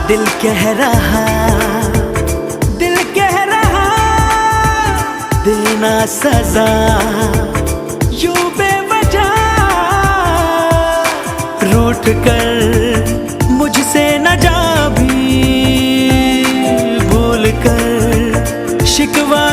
दिल कह रहा, दिल कह रहा, देना सजा यूं बेवजह। रूठ कर मुझसे न जा भी, भूल कर शिकवा